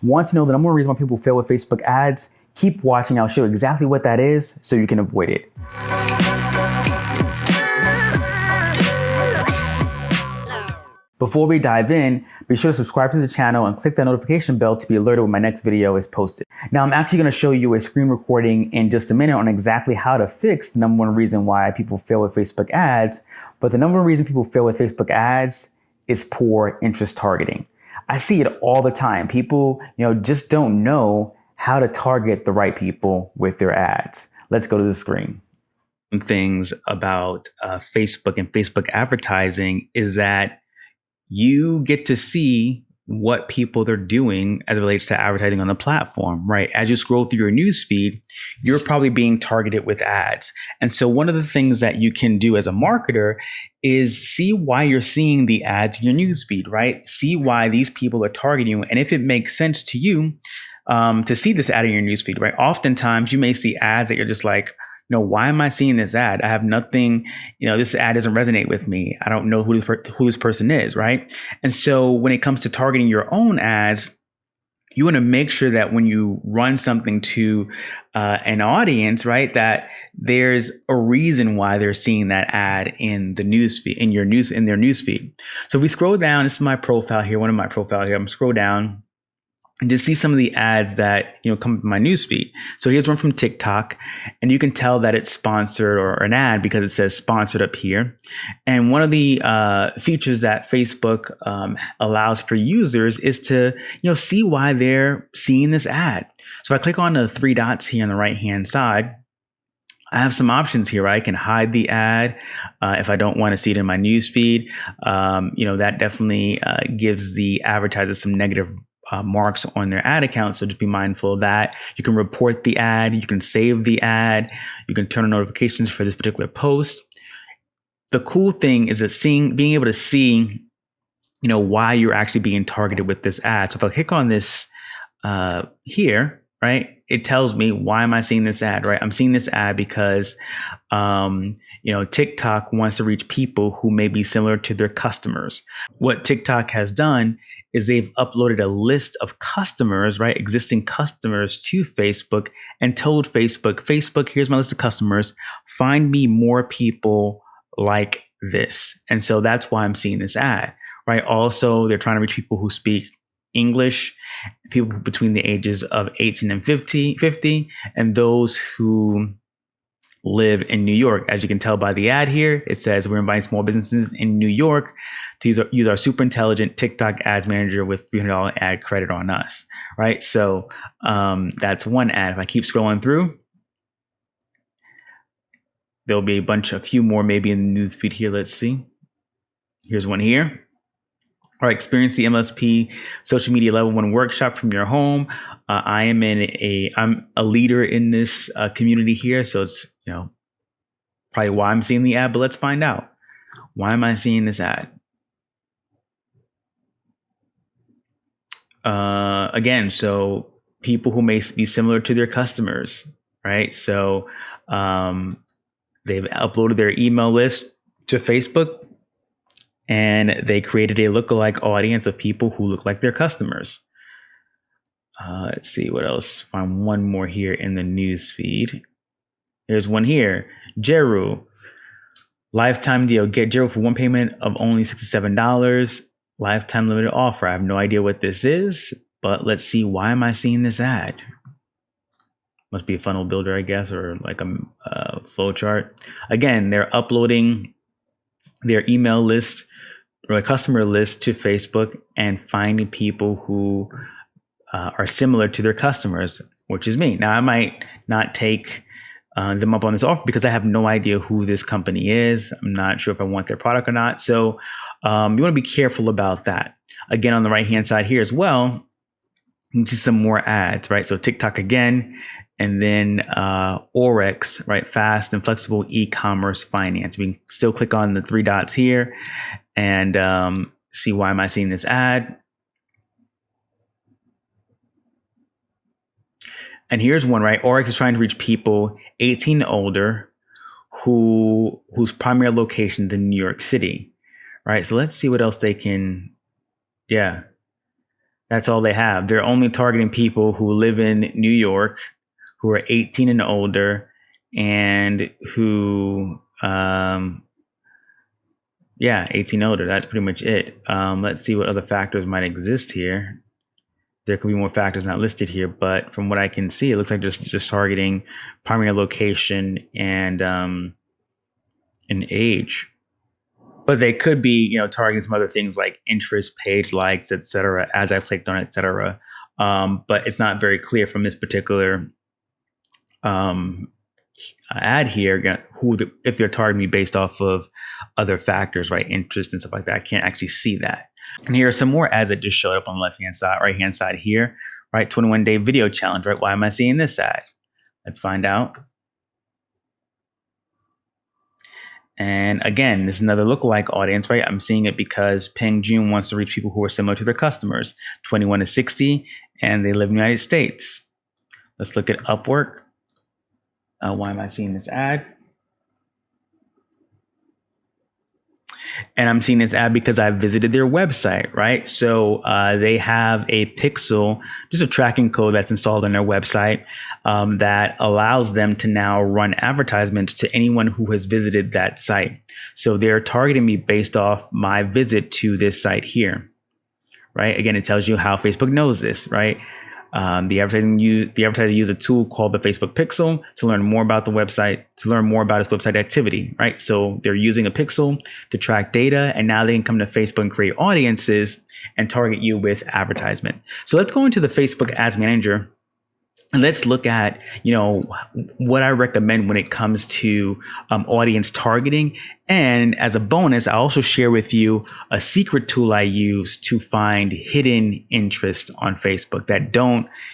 Want to know the number one reason why people fail with Facebook ads? Keep watching. I'll show you exactly what that is so you can avoid it. Before we dive in, be sure to subscribe to the channel and click that notification bell to be alerted when my next video is posted. Now, I'm actually going to show you a screen recording in just a minute on exactly how to fix the number one reason why people fail with Facebook ads. But the number one reason people fail with Facebook ads is poor interest targeting. I see it all the time. People, just don't know how to target the right people with their ads. Let's go to the screen. Some things about Facebook and Facebook advertising is that you get to see what people are doing as it relates to advertising on the platform, right? As you scroll through your news feed, you're probably being targeted with ads. And so one of the things that you can do as a marketer is see why you're seeing the ads in your news feed, right? See why these people are targeting you. And if it makes sense to you to see this ad in your news feed, right? Oftentimes you may see ads that you're just like, why am I seeing this ad? I have nothing, this ad doesn't resonate with me. I don't know who this person is, right? And so when it comes to targeting your own ads, you want to make sure that when you run something to an audience, right, that there's a reason why they're seeing that ad in the news feed, in their news feed. So if we scroll down, this is my profile here, one of my profiles here. I'm scroll down and just see some of the ads that come up in my newsfeed. So here's one from TikTok, and you can tell that it's sponsored or an ad because it says sponsored up here. And one of the features that Facebook allows for users is to see why they're seeing this ad. So if I click on the three dots here on the right hand side, I have some options here. I can hide the ad if I don't want to see it in my newsfeed. That definitely gives the advertiser some negative marks on their ad account. So just be mindful of that. You can report the ad, you can save the ad, you can turn on notifications for this particular post. The cool thing is that being able to see, why you're actually being targeted with this ad. So if I click on this here, right, it tells me why am I seeing this ad, right? I'm seeing this ad because TikTok wants to reach people who may be similar to their customers. What TikTok has done is they've uploaded a list of customers, right, existing customers to Facebook and told Facebook, here's my list of customers, find me more people like this. And so that's why I'm seeing this ad, right? Also, they're trying to reach people who speak English, people between the ages of 18 and 50, and those who live in New York. As you can tell by the ad here, it says we're inviting small businesses in New York to use our super intelligent TikTok ads manager with $300 ad credit on us, right? So that's one ad. If I keep scrolling through, there'll be a few more maybe in the newsfeed here. Let's see. Here's one here. All right, experience the MLSP social media level 1 workshop from your home. I'm a leader in this community here, so it's probably why I'm seeing the ad. But let's find out, why am I seeing this ad? Again, so people who may be similar to their customers, right? So they've uploaded their email list to Facebook, and they created a lookalike audience of people who look like their customers. Let's see what else. Find one more here in the news feed. There's one here. Jeru, lifetime deal. Get Jeru for one payment of only $67. Lifetime limited offer. I have no idea what this is, but let's see. Why am I seeing this ad? Must be a funnel builder, I guess, or like a flow chart. Again, they're uploading their email list or a customer list to Facebook and finding people who are similar to their customers, which is me. Now, I might not take them up on this offer because I have no idea who this company is. I'm not sure if I want their product or not. So you want to be careful about that. Again, on the right-hand side here as well, you can see some more ads, right? So TikTok again, and then Orex, right? Fast and flexible e-commerce finance. We can still click on the three dots here and see why am I seeing this ad. And here's one, right? Orex is trying to reach people 18 and older whose primary location is in New York City, right? So let's see what else they can, yeah. That's all they have. They're only targeting people who live in New York, who are 18 and older, and who, 18 older. That's pretty much it. Let's see what other factors might exist here. There could be more factors not listed here, but from what I can see, it looks like just targeting primary location and age. But they could be, targeting some other things like interest, page likes, etc., as I clicked on it, etc. But it's not very clear from this particular ad here if they're targeting me based off of other factors, right? Interest and stuff like that. I can't actually see that. And here are some more ads that just showed up on the left-hand side, right-hand side here, right? 21-day video challenge, right? Why am I seeing this ad? Let's find out. And again, this is another lookalike audience, right? I'm seeing it because Peng Joon wants to reach people who are similar to their customers, 21 to 60, and they live in the United States. Let's look at Upwork. Why am I seeing this ad? And I'm seeing this ad because I visited their website, right? So they have a pixel, just a tracking code that's installed on their website that allows them to now run advertisements to anyone who has visited that site. So they're targeting me based off my visit to this site here, right? Again, it tells you how Facebook knows this, right? The advertiser used a tool called the Facebook Pixel to learn more about the website, to learn more about its website activity, right? So they're using a pixel to track data, and now they can come to Facebook and create audiences and target you with advertisement. So let's go into the Facebook Ads Manager and let's look at, what I recommend when it comes to audience targeting. And as a bonus, I also share with you a secret tool I use to find hidden interest on Facebook that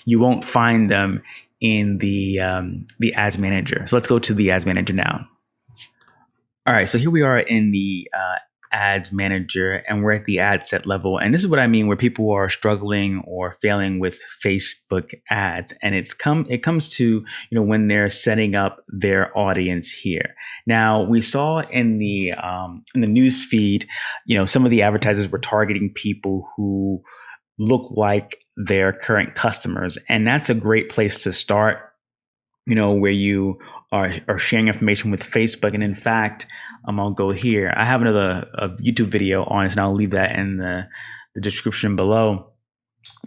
you won't find them in the Ads Manager. So let's go to the Ads Manager now. All right, so here we are in the Ads Manager, and we're at the ad set level. And this is what I mean, where people are struggling or failing with Facebook ads. And it comes to, when they're setting up their audience here. Now, we saw in the news feed, some of the advertisers were targeting people who look like their current customers. And that's a great place to start, where you are sharing information with Facebook. And in fact, I'll go here. I have a YouTube video on this, and I'll leave that in the description below.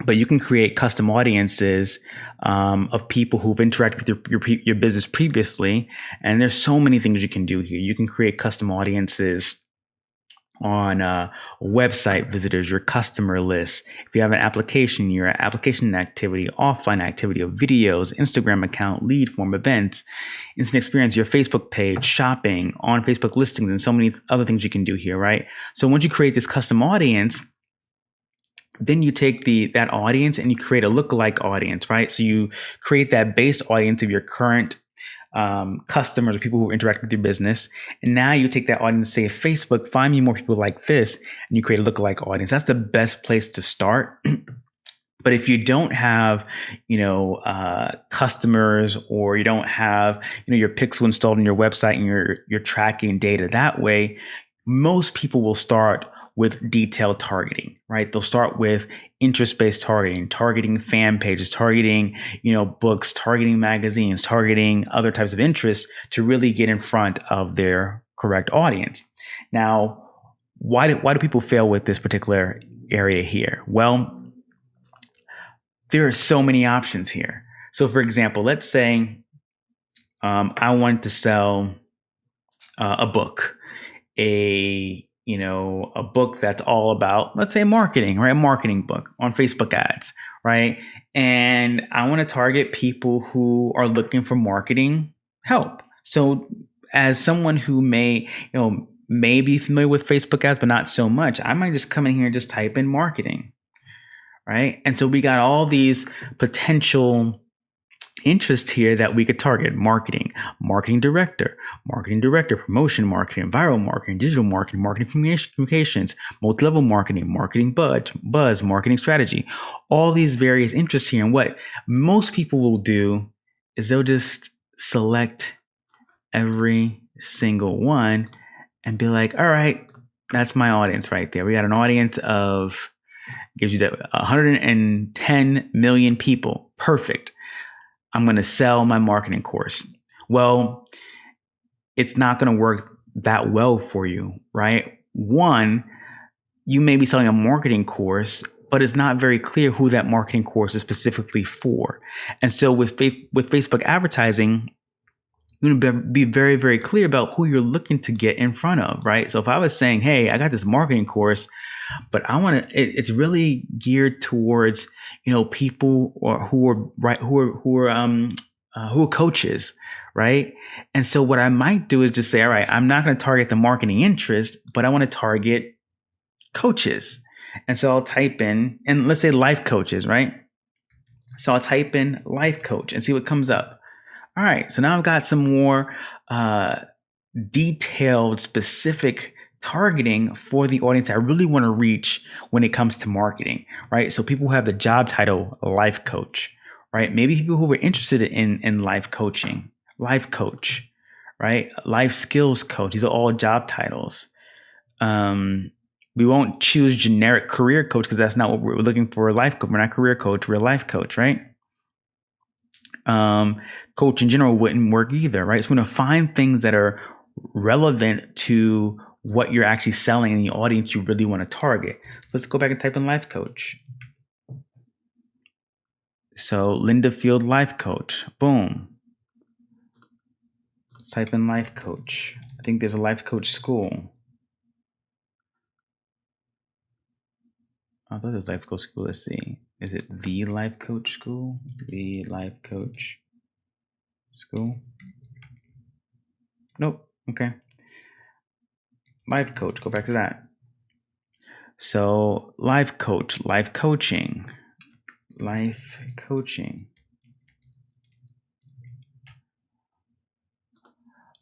But you can create custom audiences of people who've interacted with your business previously. And there's so many things you can do here. You can create custom audiences on website visitors, your customer list. If you have an application, your application activity, offline activity of videos, Instagram account, lead form, events, instant experience, your Facebook page, shopping, on Facebook listings, and so many other things you can do here, right? So once you create this custom audience, then you take that audience and you create a lookalike audience, right? So you create that base audience of your current customers or people who interact with your business. And now you take that audience and say, Facebook, find me more people like this, and you create a lookalike audience. That's the best place to start. But if you don't have, customers, or you don't have, your pixel installed on your website and you're tracking data that way, most people will start with detailed targeting, right? They'll start with interest-based targeting fan pages, targeting, books, targeting magazines, targeting other types of interests to really get in front of their correct audience. Now, why do people fail with this particular area here? Well, there are so many options here. So for example, let's say I want to sell a book, a book that's all about, let's say, marketing, right? A marketing book on Facebook ads, right? And I want to target people who are looking for marketing help. So as someone who may be familiar with Facebook ads, but not so much, I might just come in here and just type in marketing, right? And so we got all these potential interest here that we could target: marketing director, promotion marketing, viral marketing, digital marketing, marketing communications, multi-level marketing buzz, marketing strategy, all these various interests here. And what most people will do is they'll just select every single one and be like, all right, that's my audience right there. We got an audience of, gives you that 110 million people. Perfect. I'm going to sell my marketing course. Well, it's not going to work that well for you, right? One, you may be selling a marketing course, but it's not very clear who that marketing course is specifically for. And so with Facebook advertising, you're going to be very, very clear about who you're looking to get in front of, right? So if I was saying, hey, I got this marketing course, but I want to, it's really geared towards, people who are coaches, right? And so what I might do is just say, all right, I'm not going to target the marketing interest, but I want to target coaches. And so I'll type in, and let's say life coaches, right? So I'll type in life coach and see what comes up. All right, so now I've got some more detailed, specific targeting for the audience I really want to reach when it comes to marketing, right? So people who have the job title life coach, right? Maybe people who are interested in life coaching, life coach, right? Life skills coach. These are all job titles. We won't choose generic career coach because that's not what we're looking for. Life coach. We're not career coach. We're a life coach, right? Coach in general wouldn't work either, right? So we're going to find things that are relevant to what you're actually selling and the audience you really want to target. So let's go back and type in life coach. So Linda Field life coach, boom. Let's type in life coach. I think there's a life coach school. I thought it was life coach school. Let's see. Is it the life coach school? The life coach school? Nope. Okay. Life coach. Go back to that. So life coach, life coaching, life coaching,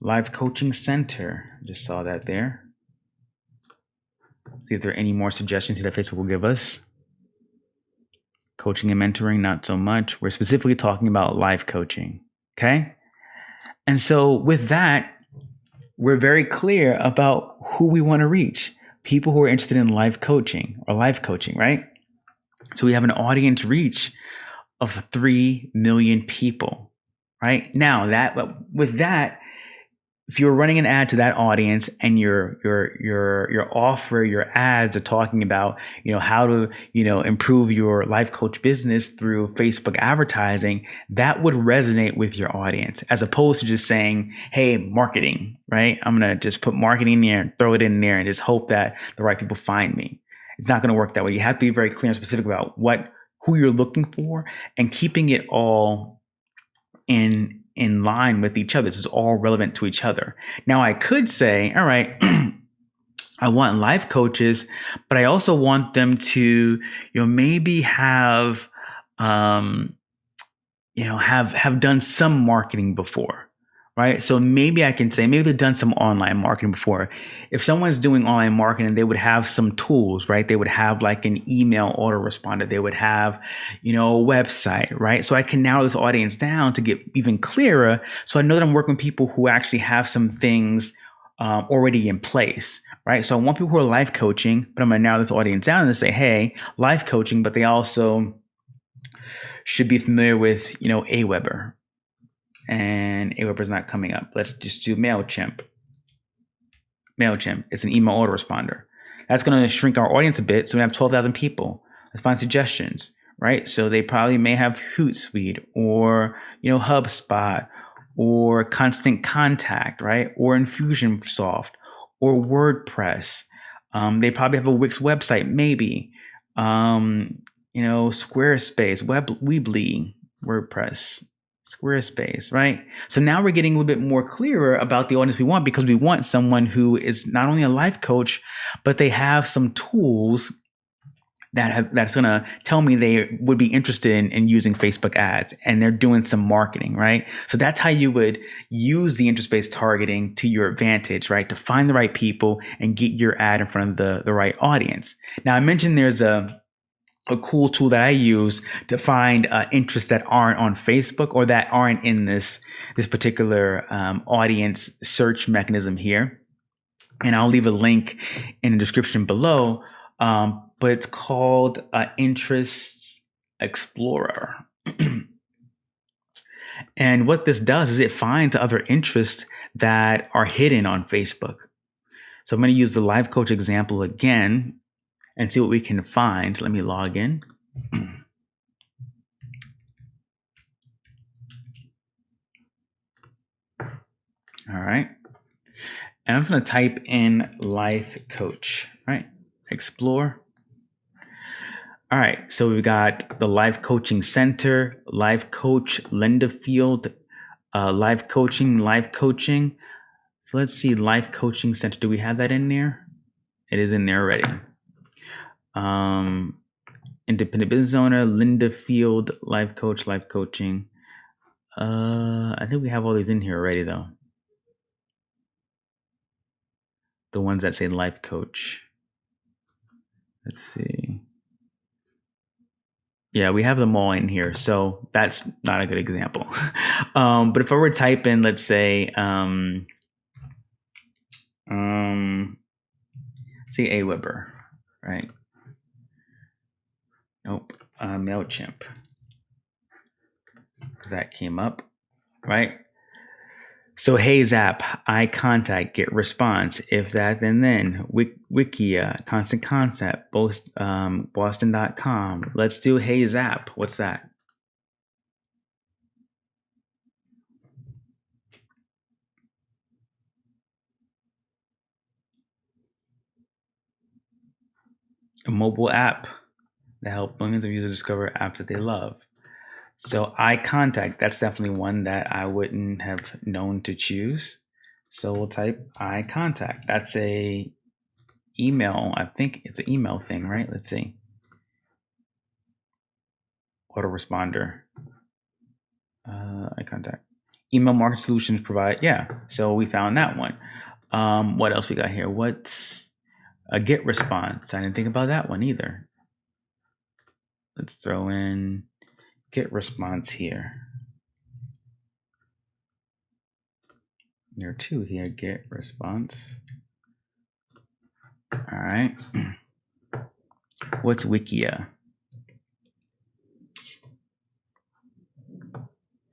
life coaching center. Just saw that there. See if there are any more suggestions that Facebook will give us. Coaching and mentoring, not so much. We're specifically talking about life coaching. Okay. And so with that, we're very clear about who we want to reach. People who are interested in life coaching, right? So we have an audience reach of 3 million people, right? Now with that, if you're running an ad to that audience and your offer, your ads are talking about, how to, improve your life coach business through Facebook advertising, that would resonate with your audience as opposed to just saying, hey, marketing, right? I'm going to just put marketing in there and throw it in there and just hope that the right people find me. It's not going to work that way. You have to be very clear and specific about who you're looking for and keeping it all in line with each other. This is all relevant to each other. Now I could say, all right, I want life coaches, but I also want them to, maybe have done some marketing before, right? So maybe I can say, maybe they've done some online marketing before. If someone's doing online marketing, they would have some tools, right? They would have like an email autoresponder. They would have, a website, right? So I can narrow this audience down to get even clearer. So I know that I'm working with people who actually have some things already in place, right? So I want people who are life coaching, but I'm going to narrow this audience down and say, hey, life coaching, but they also should be familiar with, Aweber. And Aweber's not coming up. Let's just do MailChimp. MailChimp is an email autoresponder. That's going to shrink our audience a bit. So we have 12,000 people. Let's find suggestions, right? So they probably may have Hootsuite or, HubSpot or Constant Contact, right? Or Infusionsoft or WordPress. They probably have a Wix website, maybe. Squarespace, Weebly, WordPress. Squarespace, right? So now we're getting a little bit more clearer about the audience we want because we want someone who is not only a life coach, but they have some tools that's going to tell me they would be interested in using Facebook ads and they're doing some marketing, right? So that's how you would use the interest-based targeting to your advantage, right? To find the right people and get your ad in front of the right audience. Now I mentioned there's a cool tool that I use to find interests that aren't on Facebook or that aren't in this particular audience search mechanism here. And I'll leave a link in the description below. but it's called Interests Explorer. And what this does is it finds other interests that are hidden on Facebook. So I'm going to use the life coach example again and see what we can find. Let me log in. All right. And I'm going to type in life coach, right? Explore. All right. So we've got the Life Coaching Center, Life Coach, Linda Field, Life Coaching. So let's see, Life Coaching Center. Do we have that in there? It is in there already. Independent business owner, Linda Field, life coach, life coaching. I think we have all these in here already though. The ones that say life coach. Let's see. Yeah, we have them all in here. So that's not a good example. But if I were to type in, let's say, say Aweber, right? Nope, MailChimp, because that came up, right? So Hey Zap, I contact, get response, if that, then, Wikia, Constant Concept, Boston.com. Let's do Hey Zap. What's that? A mobile app that helps millions of users discover apps that they love. So I contact, that's definitely one that I wouldn't have known to choose. So we'll type I contact. That's a email. I think it's an email thing, right? Let's see. Autoresponder. I contact. Email marketing solutions provide. Yeah. So we found that one. What else we got here? What's a get response? I didn't think about that one either. Let's throw in get response here. There are two here, get response. All right. What's Wikia?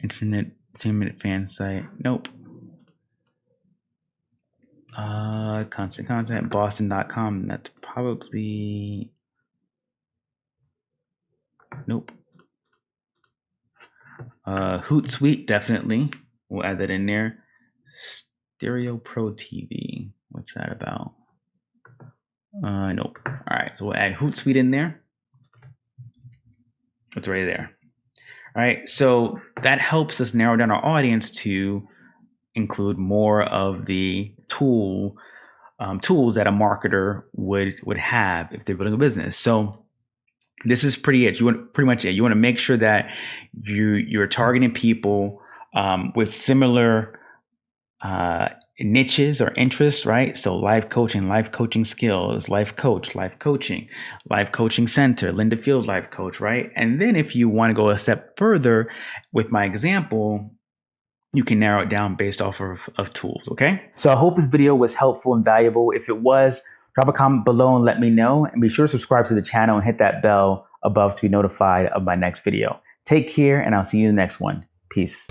Internet 10-minute fan site. Nope. Constant Content, Boston.com. That's probably, nope. Hootsuite, definitely. We'll add that in there. Stereo Pro TV. What's that about? Nope. All right, so we'll add Hootsuite in there. It's already there. All right, so that helps us narrow down our audience to include more of the tools that a marketer would have if they're building a business. So this is pretty much it. You want to make sure that you're targeting people with similar niches or interests, right? So life coaching, life coaching skills, life coach, life coaching center, Linda Field life coach, right? And then if you want to go a step further with my example, you can narrow it down based off of tools, okay? So I hope this video was helpful and valuable. If it was, drop a comment below and let me know. And be sure to subscribe to the channel and hit that bell above to be notified of my next video. Take care, and I'll see you in the next one. Peace.